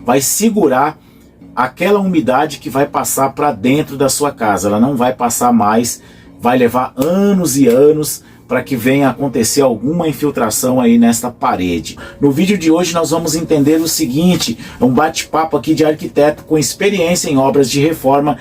vai segurar aquela umidade que vai passar para dentro da sua casa. Ela não vai passar mais, vai levar anos e anos para que venha acontecer alguma infiltração aí nesta parede. No vídeo de hoje nós vamos entender o seguinte, um bate-papo aqui de arquiteto com experiência em obras de reforma,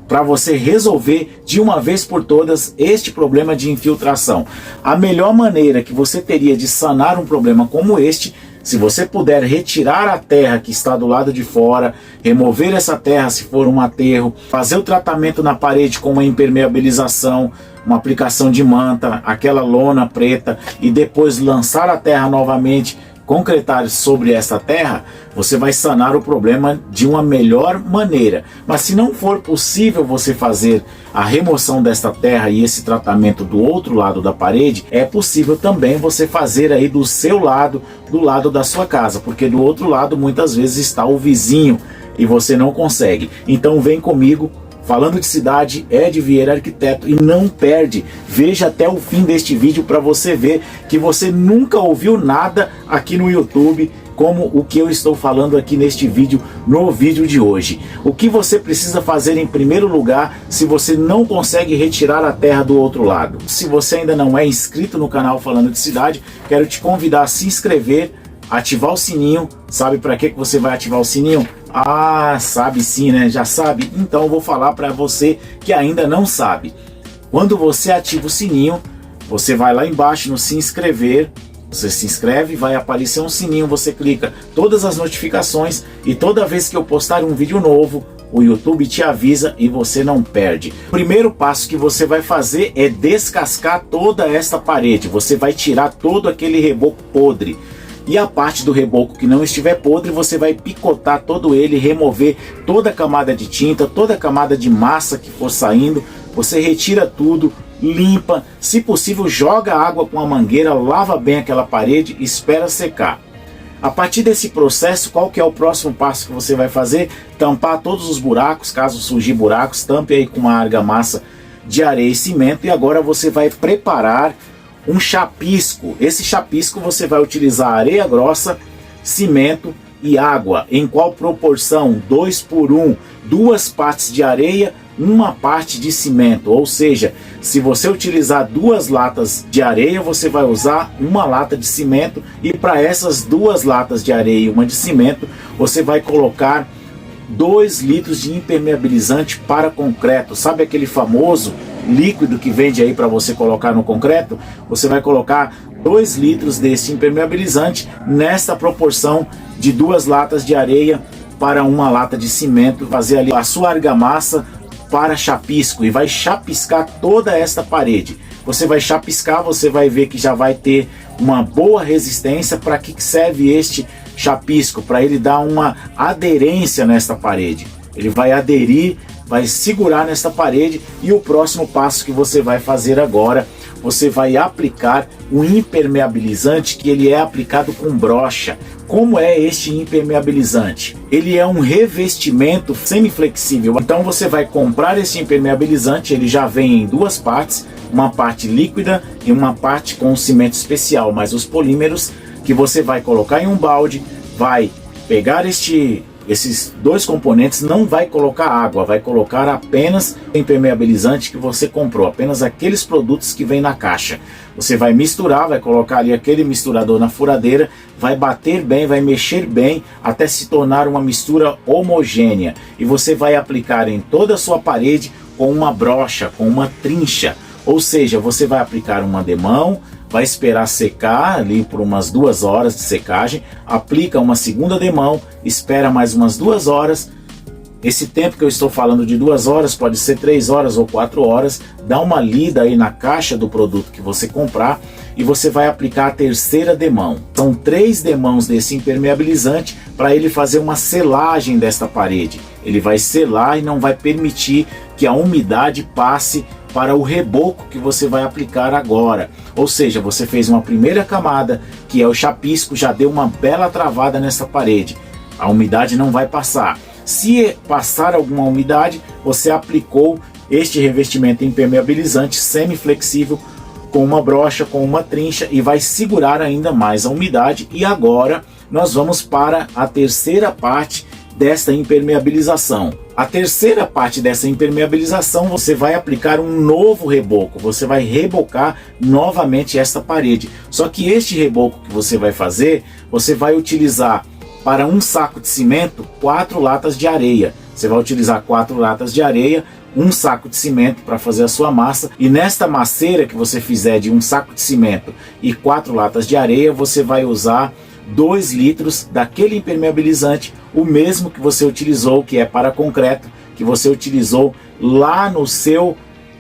para você resolver de uma vez por todas este problema de infiltração. A melhor maneira que você teria de sanar um problema como este, se você puder retirar a terra que está do lado de fora, remover essa terra se for um aterro, fazer o tratamento na parede com uma impermeabilização, uma aplicação de manta, aquela lona preta, e depois lançar a terra novamente, concretar sobre essa terra, você vai sanar o problema de uma melhor maneira. Mas se não for possível você fazer a remoção desta terra e esse tratamento do outro lado da parede, é possível também você fazer aí do seu lado, do lado da sua casa, porque do outro lado muitas vezes está o vizinho e você não consegue. Então vem comigo. Falando de cidade, Ed Vieira Arquiteto, e não perde, veja até o fim deste vídeo para você ver que você nunca ouviu nada aqui no YouTube como o que eu estou falando aqui neste vídeo, no vídeo de hoje. O que você precisa fazer em primeiro lugar se você não consegue retirar a terra do outro lado? Se você ainda não é inscrito no canal Falando de Cidade, quero te convidar a se inscrever, ativar o sininho. Sabe para que você vai ativar o sininho? Ah, sabe sim, né? Já sabe? Então eu vou falar para você que ainda não sabe. Quando você ativa o sininho, você vai lá embaixo no se inscrever, você se inscreve, vai aparecer um sininho, você clica todas as notificações e toda vez que eu postar um vídeo novo, o YouTube te avisa e você não perde. O primeiro passo que você vai fazer é descascar toda esta parede. Você vai tirar todo aquele reboco podre. E a parte do reboco que não estiver podre, você vai picotar todo ele, remover toda a camada de tinta, toda a camada de massa que for saindo. Você retira tudo, limpa, se possível joga água com a mangueira, lava bem aquela parede e espera secar. A partir desse processo, qual que é o próximo passo que você vai fazer? Tampar todos os buracos, caso surgir buracos, tampe aí com uma argamassa de areia e cimento. E agora você vai preparar um chapisco. Esse chapisco você vai utilizar areia grossa, cimento e água. Em qual proporção? 2 por 1. 2 partes de areia, 1 parte de cimento. Ou seja, se você utilizar 2 latas de areia, você vai usar 1 lata de cimento. E para essas 2 latas de areia e 1 de cimento, você vai colocar 2 litros de impermeabilizante para concreto. Sabe aquele famoso líquido que vende aí para você colocar no concreto? Você vai colocar 2 litros desse impermeabilizante nesta proporção de 2 latas de areia para 1 lata de cimento. Fazer ali a sua argamassa para chapisco e vai chapiscar toda esta parede. Você vai chapiscar, você vai ver que já vai ter uma boa resistência. Para que serve este chapisco? Para ele dar uma aderência nesta parede. Ele vai aderir, vai segurar nesta parede. E o próximo passo que você vai fazer agora, você vai aplicar um impermeabilizante, que ele é aplicado com brocha. Como é este impermeabilizante? Ele é um revestimento semiflexível. Então você vai comprar esse impermeabilizante, ele já vem em 2 partes, uma parte líquida e uma parte com cimento especial, mas os polímeros que você vai colocar em um balde, vai pegar esses 2 componentes, não vai colocar água, vai colocar apenas o impermeabilizante que você comprou, apenas aqueles produtos que vem na caixa. Você vai misturar, vai colocar ali aquele misturador na furadeira, vai bater bem, vai mexer bem até se tornar uma mistura homogênea. E você vai aplicar em toda a sua parede com uma brocha, com uma trincha. Ou seja, você vai aplicar uma demão, vai esperar secar ali por umas 2 horas de secagem, aplica uma segunda demão, espera mais umas 2 horas. Esse tempo que eu estou falando de 2 horas, pode ser 3 horas ou 4 horas, dá uma lida aí na caixa do produto que você comprar e você vai aplicar a terceira demão. São 3 demãos desse impermeabilizante para ele fazer uma selagem desta parede. Ele vai selar e não vai permitir que a umidade passe para o reboco que você vai aplicar agora. Ou seja, você fez uma primeira camada, que é o chapisco, já deu uma bela travada nessa parede. A umidade não vai passar. Se passar alguma umidade, você aplicou este revestimento impermeabilizante semiflexível com uma brocha, com uma trincha, e vai segurar ainda mais a umidade. E agora nós vamos para a terceira parte desta impermeabilização. A terceira parte dessa impermeabilização, você vai aplicar um novo reboco, você vai rebocar novamente esta parede. Só que este reboco que você vai fazer, você vai utilizar para um saco de cimento 4 latas de areia. Você vai utilizar 4 latas de areia, um saco de cimento para fazer a sua massa, e nesta masseira que você fizer de um saco de cimento e 4 latas de areia, você vai usar 2 litros daquele impermeabilizante, o mesmo que você utilizou, que é para concreto, que você utilizou lá no seu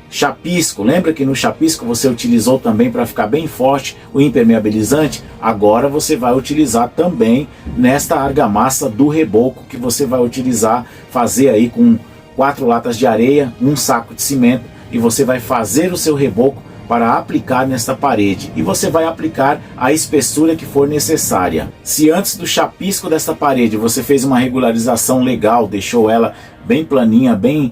chapisco. Lembra que no chapisco você utilizou também, para ficar bem forte, o impermeabilizante? Agora você vai utilizar também nesta argamassa do reboco, que você vai utilizar, fazer aí com 4 latas de areia, um saco de cimento, e você vai fazer o seu reboco para aplicar nesta parede, e você vai aplicar a espessura que for necessária. Se antes do chapisco desta parede você fez uma regularização legal, deixou ela bem planinha, bem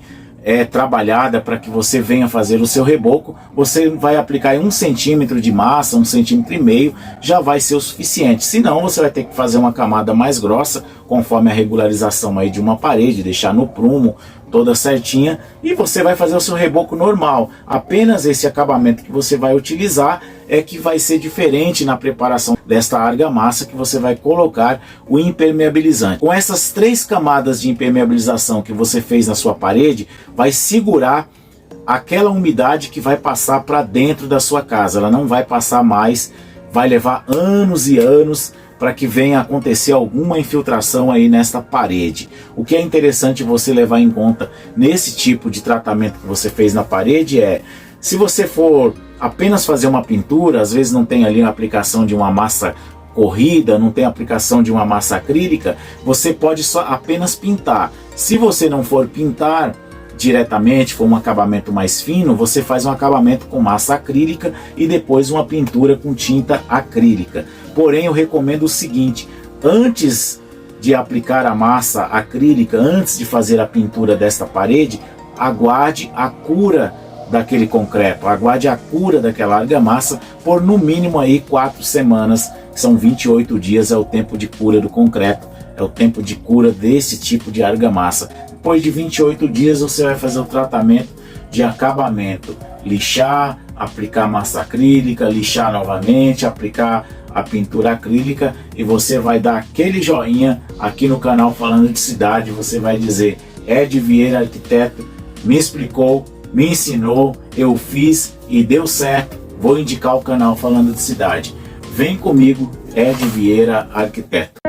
trabalhada, para que você venha fazer o seu reboco, você vai aplicar 1 centímetro de massa, 1,5 centímetros, já vai ser o suficiente. Senão você vai ter que fazer uma camada mais grossa, conforme a regularização aí de uma parede, deixar no prumo toda certinha, e você vai fazer o seu reboco normal. Apenas esse acabamento que você vai utilizar é que vai ser diferente na preparação desta argamassa, que você vai colocar o impermeabilizante. Com essas 3 camadas de impermeabilização que você fez na sua parede, vai segurar aquela umidade que vai passar para dentro da sua casa. Ela não vai passar mais, vai levar anos e anos para que venha acontecer alguma infiltração aí nesta parede. O que é interessante você levar em conta nesse tipo de tratamento que você fez na parede é, se você for apenas fazer uma pintura, às vezes não tem ali a aplicação de uma massa corrida, não tem aplicação de uma massa acrílica, você pode só apenas pintar. Se você não for pintar diretamente, for um acabamento mais fino, você faz um acabamento com massa acrílica e depois uma pintura com tinta acrílica. Porém, eu recomendo o seguinte: antes de aplicar a massa acrílica, antes de fazer a pintura desta parede, aguarde a cura daquele concreto, aguarde a cura daquela argamassa por no mínimo aí 4 semanas, são 28 dias, é o tempo de cura do concreto, é o tempo de cura desse tipo de argamassa. Depois de 28 dias você vai fazer o tratamento de acabamento, lixar, aplicar massa acrílica, lixar novamente, aplicar a pintura acrílica, e você vai dar aquele joinha aqui no canal Falando de Cidade. Você vai dizer: Ed Vieira Arquiteto me explicou, me ensinou, eu fiz e deu certo, vou indicar o canal Falando de Cidade. Vem comigo, Ed Vieira Arquiteto.